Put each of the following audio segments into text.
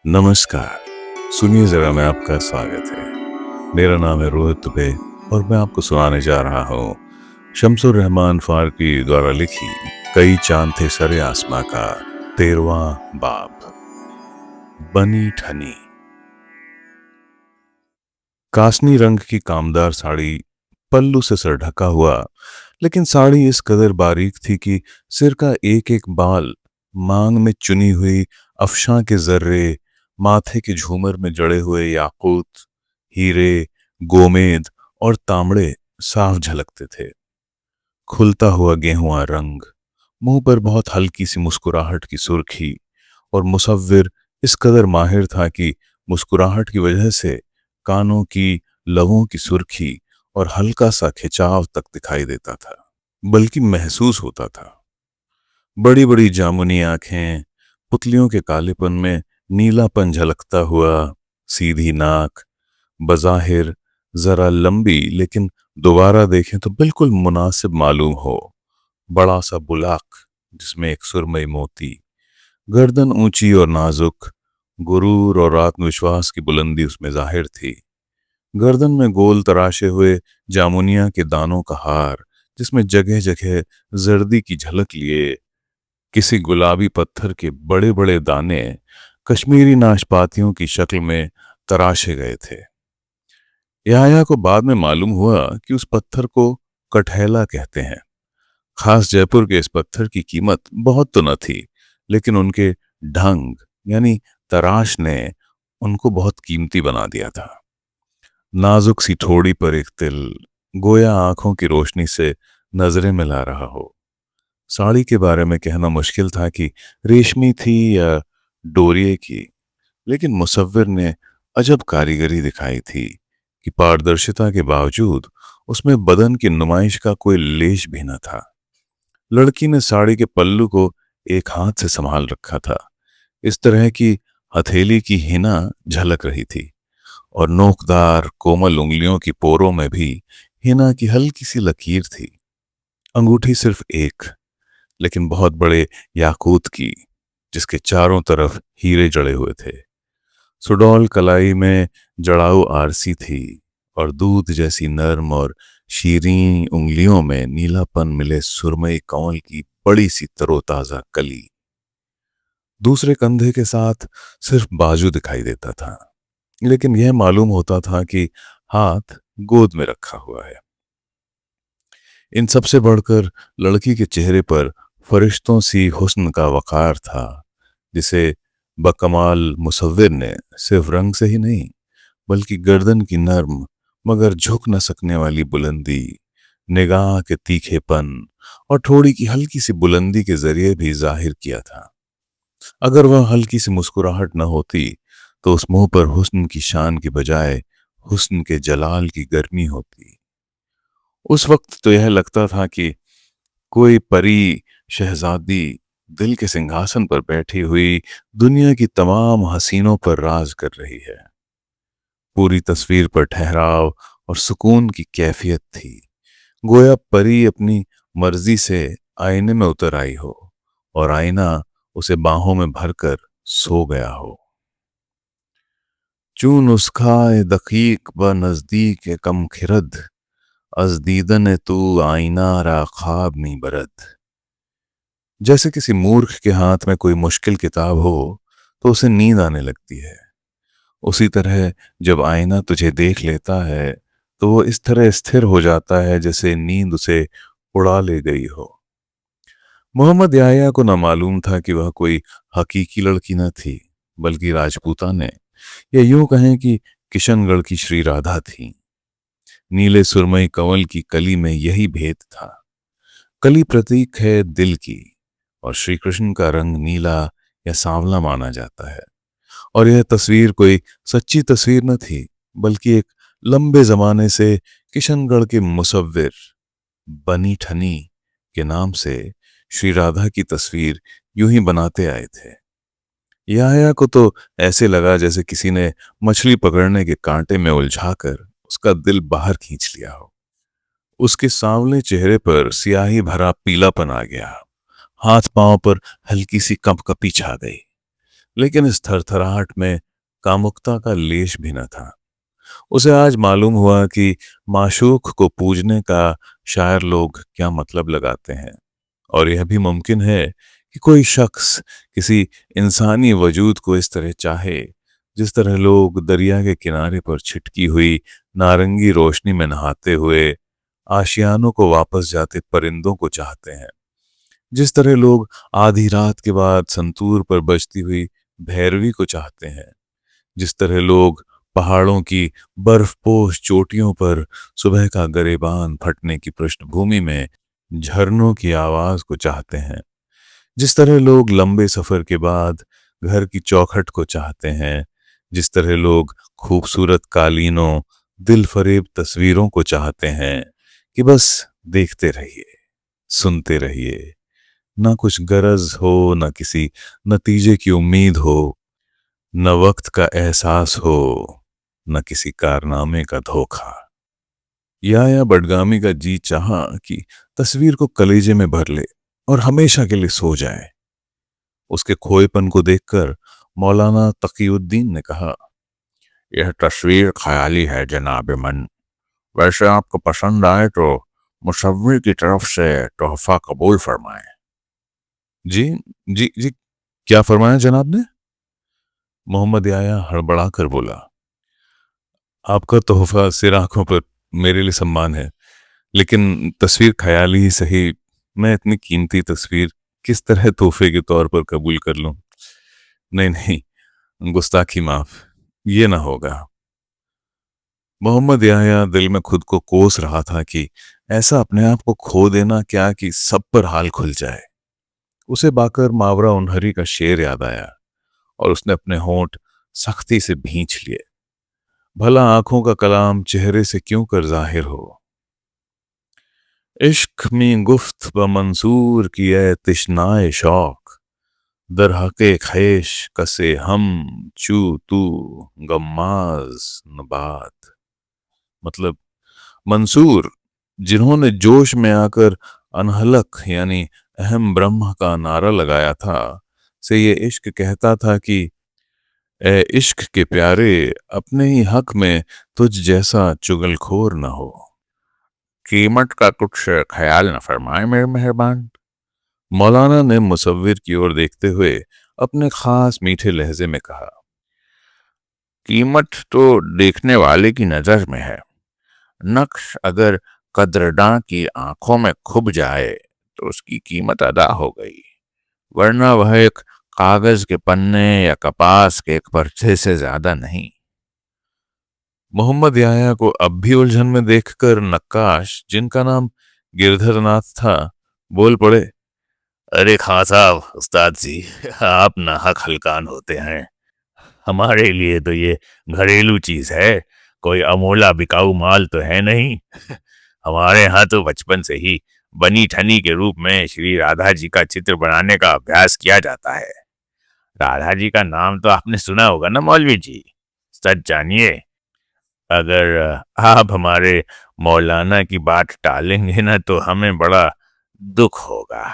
नमस्कार। सुनिए ज़रा, मैं आपका स्वागत है। मेरा नाम है रोहित दुबे और मैं आपको सुनाने जा रहा हूँ शम्सुर रहमान फारूकी द्वारा लिखी कई चांद थे सरे आसमां का 13वां बाब, बनी ठनी। कासनी रंग की कामदार साड़ी, पल्लू से सर ढका हुआ, लेकिन साड़ी इस कदर बारीक थी कि सिर का एक एक बाल, मांग में चुनी हुई अफशां के जर्रे, माथे के झूमर में जड़े हुए याकूत, हीरे, गोमेद और तांबड़े साफ झलकते थे। खुलता हुआ गेहुआ रंग, मुंह पर बहुत हल्की सी मुस्कुराहट की सुर्खी, और मुसव्विर इस कदर माहिर था कि मुस्कुराहट की वजह से कानों की लवों की सुर्खी और हल्का सा खिंचाव तक दिखाई देता था, बल्कि महसूस होता था। बड़ी बड़ी जामुनी आंखें, पुतलियों के कालेपन में नीलापन झलकता हुआ, सीधी नाक, बज़ाहिर जरा लंबी लेकिन दोबारा देखें तो बिल्कुल मुनासिब मालूम हो, बड़ा सा बुलाक जिसमें एक सुरमई मोती, गर्दन ऊंची और नाजुक, गुरूर और आत्मविश्वास की बुलंदी उसमें जाहिर थी। गर्दन में गोल तराशे हुए जामुनिया के दानों का हार, जिसमें जगह जगह जर्दी की झलक लिए किसी गुलाबी पत्थर के बड़े बड़े दाने कश्मीरी नाशपातियों की शक्ल में तराशे गए थे। याया को बाद में मालूम हुआ कि उस पत्थर को कटहैला कहते हैं। खास जयपुर के इस पत्थर की कीमत बहुत तो न थी, लेकिन उनके ढंग यानी तराश ने उनको बहुत कीमती बना दिया था। नाजुक सी ठोड़ी पर एक तिल, गोया आंखों की रोशनी से नजरें मिला रहा हो। साड़ी के बारे में कहना मुश्किल था कि रेशमी थी या डोरिये की, लेकिन मुसव्विर ने अजब कारीगरी दिखाई थी कि पारदर्शिता के बावजूद उसमें बदन की नुमाइश का कोई लेश भी न था। लड़की ने साड़ी के पल्लू को एक हाथ से संभाल रखा था, इस तरह की हथेली की हिना झलक रही थी, और नोकदार कोमल उंगलियों की पोरों में भी हिना की हल्की सी लकीर थी। अंगूठी सिर्फ एक, लेकिन बहुत बड़े याकूत की, जिसके चारों तरफ हीरे जड़े हुए थे। सुडौल कलाई में जड़ाऊ आरसी थी, और दूध जैसी नर्म और शीरीं उंगलियों में नीलापन मिले सुरमई कंवल की बड़ी सी तरोताजा कली। दूसरे कंधे के साथ सिर्फ बाजू दिखाई देता था, लेकिन यह मालूम होता था कि हाथ गोद में रखा हुआ है। इन सबसे बढ़कर लड़की के चेहरे पर फरिश्तों सी हुस्न का वकार था, जिसे बकमाल मुसव्विर ने सिर्फ रंग से ही नहीं, बल्कि गर्दन की नर्म मगर झुक न सकने वाली बुलंदी, निगाह के तीखेपन और ठोड़ी की हल्की सी बुलंदी के जरिए भी जाहिर किया था। अगर वह हल्की सी मुस्कुराहट न होती तो उस मुंह पर हुस्न की शान की बजाय हुस्न के जलाल की गर्मी होती। उस वक्त तो यह लगता था कि कोई परी शहजादी दिल के सिंहासन पर बैठी हुई दुनिया की तमाम हसीनों पर राज कर रही है। पूरी तस्वीर पर ठहराव और सुकून की कैफियत थी, गोया परी अपनी मर्जी से आईने में उतर आई हो और आईना उसे बाहों में भरकर सो गया हो। चून उसका दकीक ब नजदीक कम खिरद, अज दीदन तू आईना रा ख्वाब नी बरद। जैसे किसी मूर्ख के हाथ में कोई मुश्किल किताब हो तो उसे नींद आने लगती है, उसी तरह जब आईना तुझे देख लेता है तो वो इस तरह स्थिर हो जाता है जैसे नींद उसे उड़ा ले गई हो। मोहम्मद याया को न मालूम था कि वह कोई हकीकी लड़की न थी, बल्कि राजपूता ने, या यूं कहें कि किशनगढ़ की श्री राधा थी। नीले सुरमई कंवल की कली में यही भेद था। कली प्रतीक है दिल की, और श्री कृष्ण का रंग नीला या सांवला माना जाता है। और यह तस्वीर कोई सच्ची तस्वीर न थी, बल्कि एक लंबे जमाने से किशनगढ़ के मुसव्विर बनी ठनी के नाम से श्री राधा की तस्वीर यूं ही बनाते आए थे। याया को तो ऐसे लगा जैसे किसी ने मछली पकड़ने के कांटे में उलझाकर उसका दिल बाहर खींच लिया हो। उसके सांवले चेहरे पर स्याही भरा पीलापन आ गया, हाथ पांव पर हल्की सी कंपकपी छा गई। लेकिन इस थरथराहट में कामुकता का लेश भी न था। उसे आज मालूम हुआ कि माशूक को पूजने का शायर लोग क्या मतलब लगाते हैं, और यह भी मुमकिन है कि कोई शख्स किसी इंसानी वजूद को इस तरह चाहे जिस तरह लोग दरिया के किनारे पर छिटकी हुई नारंगी रोशनी में नहाते हुए आशियानों को वापस जाते परिंदों को चाहते हैं, जिस तरह लोग आधी रात के बाद संतूर पर बजती हुई भैरवी को चाहते हैं, जिस तरह लोग पहाड़ों की बर्फपोश चोटियों पर सुबह का गरेबान फटने की पृष्ठभूमि में झरनों की आवाज को चाहते हैं, जिस तरह लोग लंबे सफर के बाद घर की चौखट को चाहते हैं, जिस तरह लोग खूबसूरत कालीनों दिल फरेब तस्वीरों को चाहते हैं कि बस देखते रहिए, सुनते रहिए, ना कुछ गरज हो, ना किसी नतीजे की उम्मीद हो, न वक्त का एहसास हो, न किसी कारनामे का धोखा। या बडगामी का जी चाहा कि तस्वीर को कलेजे में भर ले और हमेशा के लिए सो जाए। उसके खोएपन को देखकर मौलाना तकीउद्दीन ने कहा, यह तस्वीर ख्याली है जनाब मन। वैसे आपको पसंद आए तो मुसव्विर की तरफ से तोहफा कबूल फरमाएं। जी जी जी, क्या फरमाया जनाब ने? मोहम्मद याया हड़बड़ा कर बोला, आपका तोहफा सिर आंखों पर मेरे लिए सम्मान है, लेकिन तस्वीर ख्याली ही सही। मैं इतनी कीमती तस्वीर किस तरह तोहफे के तौर पर कबूल कर लूं? नहीं नहीं, गुस्ताखी माफ, ये ना होगा। मोहम्मद याया दिल में खुद को कोस रहा था कि ऐसा अपने आप को खो देना क्या कि सब पर हाल खुल जाए। उसे बाकर मावरा उनहरी का शेर याद आया और उसने अपने होंठ सख्ती से भींच लिए। भला आंखों का कलाम चेहरे से क्यों कर जाहिर हो। इश्क में गुफ्त ब मंसूर की ए तिश्नाए शौक, दर हके ख्वेश कसे हम चू तू गम्माज नबात। मतलब, मंसूर जिन्होंने जोश में आकर अनहलक यानी अहम ब्रह्म का नारा लगाया था, से ये इश्क कहता था कि ए इश्क के प्यारे, अपने ही हक में तुझ जैसा चुगलखोर न हो। कीमत का कुछ ख्याल न फरमाए मेरे मेहरबान। मौलाना ने मुसव्विर की ओर देखते हुए अपने खास मीठे लहजे में कहा, कीमत तो देखने वाले की नजर में है। नक्श अगर कदरदां की आंखों में खुब जाए तो उसकी कीमत अदा हो गई, वरना वह एक कागज के पन्ने या कपास के एक पर्चे से ज्यादा नहीं। मोहम्मद याया को अब भी उलझन में देखकर नक्काश, जिनका नाम गिरधरनाथ था, बोल पड़े, अरे खां साहब, उस्ताद जी, आप नाहक हलकान होते हैं। हमारे लिए तो ये घरेलू चीज है, कोई अमोला बिकाऊ माल तो है नहीं। हमारे यहाँ तो बचपन से ही बनी ठनी के रूप में श्री राधा जी का चित्र बनाने का अभ्यास किया जाता है। राधा जी का नाम तो आपने सुना होगा ना मौलवी जी। सच जानिए, अगर आप हमारे मौलाना की बात टालेंगे ना तो हमें बड़ा दुख होगा।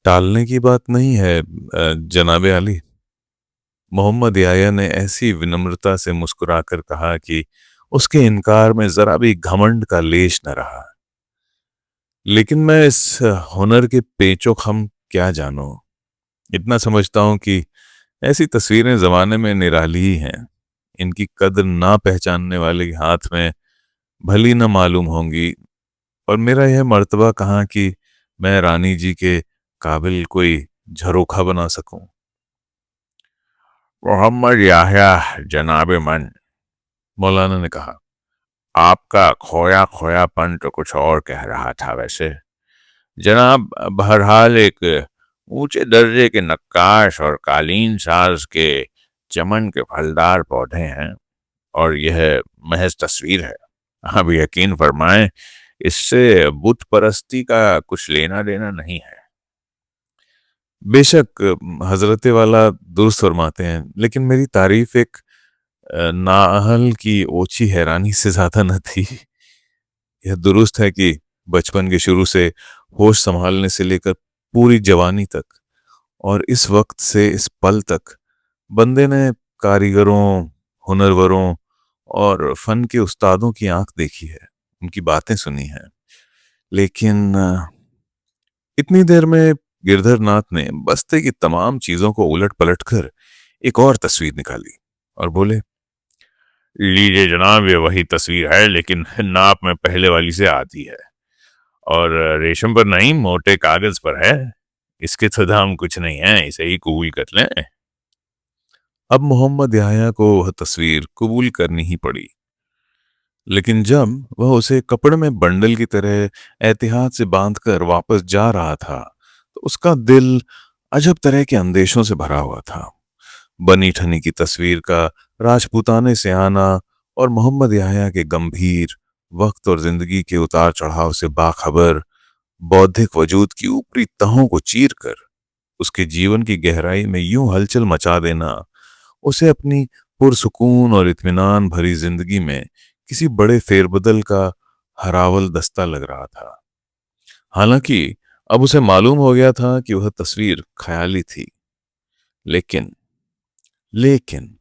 टालने की बात नहीं है जनाबे आली। मोहम्मद याया ने ऐसी विनम्रता से मुस्कुराकर कहा कि उसके इनकार में जरा भी घमंड का लेश न रहा। लेकिन मैं इस हुनर के पेचो खम क्या जानूं। इतना समझता हूं कि ऐसी तस्वीरें जमाने में निराली ही हैं। इनकी कद्र ना पहचानने वाले के हाथ में भली न मालूम होंगी, और मेरा यह मर्तबा कहाँ कि मैं रानी जी के काबिल कोई झरोखा बना सकूं। मोहम्मद याह्या जनाब मन, मौलाना ने कहा, आपका खोया खोयापन तो कुछ और कह रहा था वैसे। जनाब बहरहाल एक ऊंचे दर्जे के नक्काश और कालीन साज के चमन के फलदार पौधे हैं, और यह महज तस्वीर है। आप यकीन फरमाएं, इससे बुत परस्ती का कुछ लेना देना नहीं है। बेशक हजरते वाला दुरुस्त फरमाते हैं, लेकिन मेरी तारीफ एक नाअहल की ओछी हैरानी से ज्यादा न थी। यह दुरुस्त है कि बचपन के शुरू से होश संभालने से लेकर पूरी जवानी तक और इस वक्त से इस पल तक बंदे ने कारीगरों, हुनरवरों और फन के उस्तादों की आंख देखी है, उनकी बातें सुनी हैं। लेकिन इतनी देर में गिरधर नाथ ने बस्ते की तमाम चीजों को उलट पलट कर एक और तस्वीर निकाली और बोले, लीजिए जनाब, ये वही तस्वीर है, लेकिन नाप में पहले वाली से आधी है और रेशम पर नहीं, मोटे कागज पर है। इसके तो दाम कुछ नहीं है, इसे ही कबूल कर लें। अब मोहम्मद याह्या को वह तस्वीर कबूल करनी ही पड़ी। लेकिन जब वह उसे कपड़े में बंडल की तरह एहतियात से बांधकर वापस जा रहा था, तो उसका दिल अजब तरह के अंदेशों से भरा हुआ था। बनी ठनी की तस्वीर का राजपूताने से आना और मोहम्मद याह्या के गंभीर, वक्त और जिंदगी के उतार चढ़ाव से बाखबर बौद्धिक वजूद की ऊपरी तहों को चीर कर उसके जीवन की गहराई में यूं हलचल मचा देना, उसे अपनी पुरसुकून और इत्मीनान भरी जिंदगी में किसी बड़े फेरबदल का हरावल दस्ता लग रहा था। हालांकि अब उसे मालूम हो गया था कि वह तस्वीर ख्याली थी। लेकिन लेकिन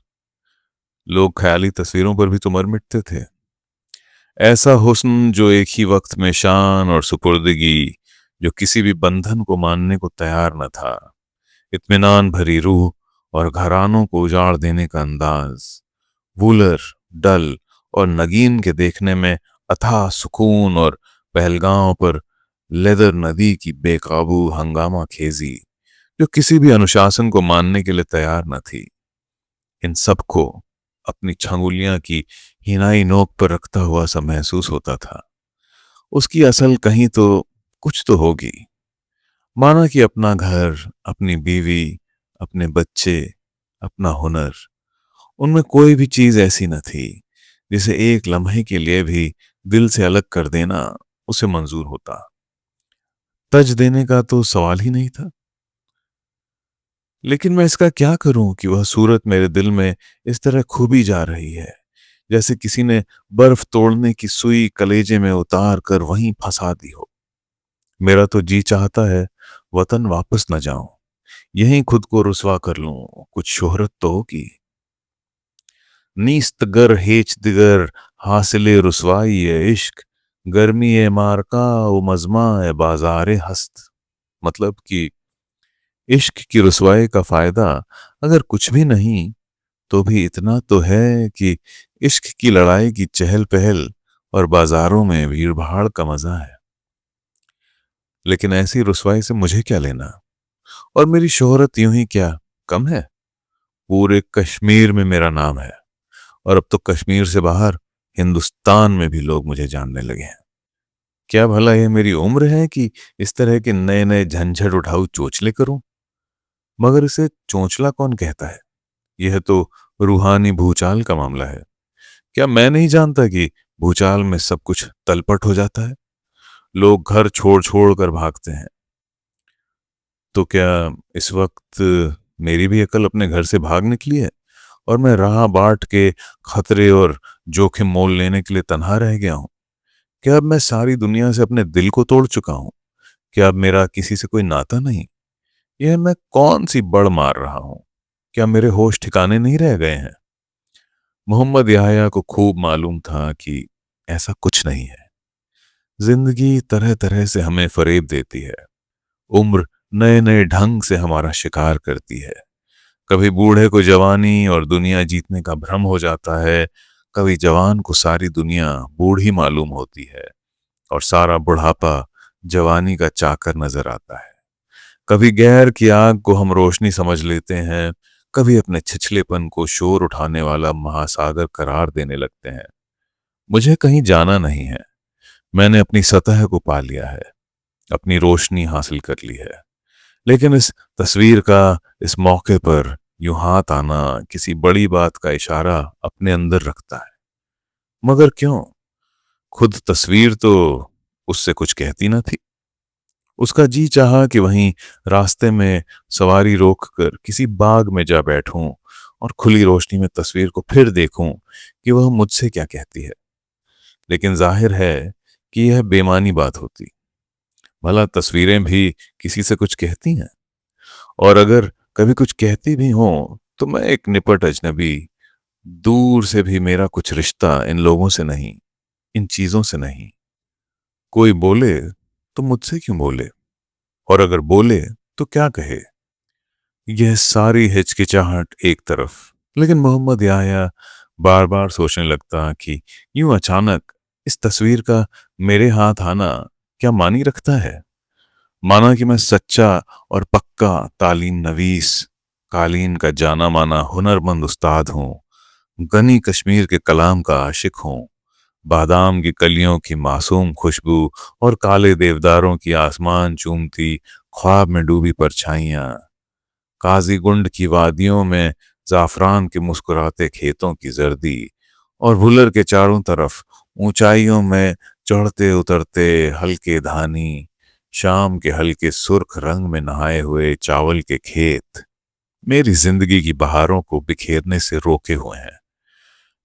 लोग ख्याली तस्वीरों पर भी तो मर मिटते थे। ऐसा हुस्न जो एक ही वक्त में शान और सुपुर्दगी, जो किसी भी बंधन को मानने को तैयार न था, इत्मीनान भरी रूह और घरानों को उजाड़ देने का अंदाज, वूलर, डल और नगीन के देखने में अथाह सुकून और पहलगांव पर लेदर नदी की बेकाबू हंगामा खेजी, जो किसी भी अनुशासन को मानने के लिए तैयार न थी, इन सबको अपनी छंगुलियां की हिनाई नोक पर रखता हुआ सा महसूस होता था। उसकी असल कहीं तो कुछ तो होगी, माना कि अपना घर, अपनी बीवी, अपने बच्चे, अपना हुनर, उनमें कोई भी चीज ऐसी न थी जिसे एक लम्हे के लिए भी दिल से अलग कर देना उसे मंजूर होता। तज देने का तो सवाल ही नहीं था। लेकिन मैं इसका क्या करूं कि वह सूरत मेरे दिल में इस तरह खूबी जा रही है, जैसे किसी ने बर्फ तोड़ने की सुई कलेजे में उतार कर वहीं फंसा दी हो। मेरा तो जी चाहता है वतन वापस न जाऊं, यहीं खुद को रुसवा कर लूं, कुछ शोहरत तो होगी। नीस्त गर हेच दिगर हासिले रुसवाई ए इश्क, गर्मी ए मारका व मजमा ए बाजारे हस्त। मतलब कि इश्क की रुसवाई का फायदा अगर कुछ भी नहीं तो भी इतना तो है कि इश्क की लड़ाई की चहल पहल और बाजारों में भीड़ भाड़ का मजा है। लेकिन ऐसी रुसवाई से मुझे क्या लेना, और मेरी शोहरत यूं ही क्या कम है। पूरे कश्मीर में मेरा नाम है और अब तो कश्मीर से बाहर हिंदुस्तान में भी लोग मुझे जानने लगे हैं। क्या भला ये मेरी उम्र है कि इस तरह के नए नए झंझट उठाऊ चोचले करूं? मगर इसे चोंचला कौन कहता है? यह तो रूहानी भूचाल का मामला है। क्या मैं नहीं जानता कि भूचाल में सब कुछ तलपट हो जाता है, लोग घर छोड़ छोड़ कर भागते हैं। तो क्या इस वक्त मेरी भी अकल अपने घर से भाग निकली है और मैं राह बाट के खतरे और जोखिम मोल लेने के लिए तन्हा रह गया हूं? क्या अब मैं सारी दुनिया से अपने दिल को तोड़ चुका हूं? क्या अब मेरा किसी से कोई नाता नहीं? यह मैं कौन सी बड़ मार रहा हूं? क्या मेरे होश ठिकाने नहीं रह गए हैं? मोहम्मद याह्या को खूब मालूम था कि ऐसा कुछ नहीं है। जिंदगी तरह तरह से हमें फरेब देती है। उम्र नए नए ढंग से हमारा शिकार करती है। कभी बूढ़े को जवानी और दुनिया जीतने का भ्रम हो जाता है, कभी जवान को सारी दुनिया बूढ़ी मालूम होती है और सारा बुढ़ापा जवानी का चाकर नजर आता है। कभी गैर की आग को हम रोशनी समझ लेते हैं, कभी अपने छिछलेपन को शोर उठाने वाला महासागर करार देने लगते हैं। मुझे कहीं जाना नहीं है। मैंने अपनी सतह को पा लिया है, अपनी रोशनी हासिल कर ली है। लेकिन इस तस्वीर का इस मौके पर यूं हाथ आना किसी बड़ी बात का इशारा अपने अंदर रखता है। मगर क्यों? खुद तस्वीर तो उससे कुछ कहती न थी। उसका जी चाहा कि वहीं रास्ते में सवारी रोककर किसी बाग में जा बैठूं और खुली रोशनी में तस्वीर को फिर देखूं कि वह मुझसे क्या कहती है। लेकिन जाहिर है कि यह बेमानी बात होती। भला तस्वीरें भी किसी से कुछ कहती हैं? और अगर कभी कुछ कहती भी हो तो मैं एक निपट अजनबी, दूर से भी मेरा कुछ रिश्ता इन लोगों से नहीं, इन चीजों से नहीं। कोई बोले तो मुझसे क्यों बोले, और अगर बोले तो क्या कहे। यह सारी हिचकिचाहट एक तरफ, लेकिन मोहम्मद याह्या बार बार सोचने लगता कि यूं अचानक इस तस्वीर का मेरे हाथ आना क्या मानी रखता है। माना कि मैं सच्चा और पक्का तालीम नवीस, कालीन का जाना माना हुनरमंद उस्ताद हूँ, गनी कश्मीर के कलाम का आशिक हूँ, बादाम की कलियों की मासूम खुशबू और काले देवदारों की आसमान चूमती ख्वाब में डूबी परछाइयां, काजीगुंड की वादियों में जाफरान के मुस्कुराते खेतों की जर्दी, और भुलर के चारों तरफ ऊंचाइयों में चढ़ते उतरते हल्के धानी, शाम के हल्के सुर्ख रंग में नहाए हुए चावल के खेत मेरी जिंदगी की बहारों को बिखेरने से रोके हुए हैं।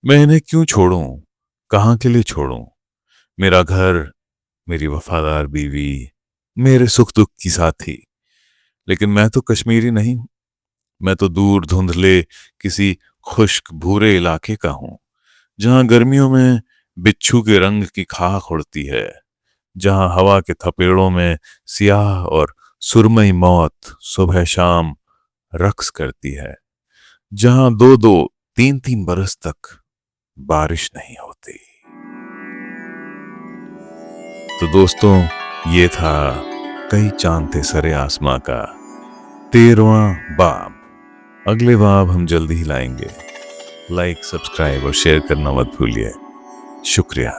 मैं इन्हें क्यों छोड़ूं, कहां के लिए छोड़ूं? मेरा घर, मेरी वफादार बीवी, मेरे सुख दुख की साथी। लेकिन मैं तो कश्मीरी नहीं हूं, मैं तो दूर धुंधले किसी खुश्क भूरे इलाके का हूं, जहां गर्मियों में बिच्छू के रंग की खाक उड़ती है, जहां हवा के थपेड़ों में सियाह और सुरमई मौत सुबह शाम रक्स करती है, जहां दो दो तीन तीन बरस तक बारिश नहीं होती। तो दोस्तों, ये था कई चांद थे सरे आसमां का 13वां बाब। अगले बाब हम जल्दी ही लाएंगे। लाइक, सब्सक्राइब और शेयर करना मत भूलिए। शुक्रिया।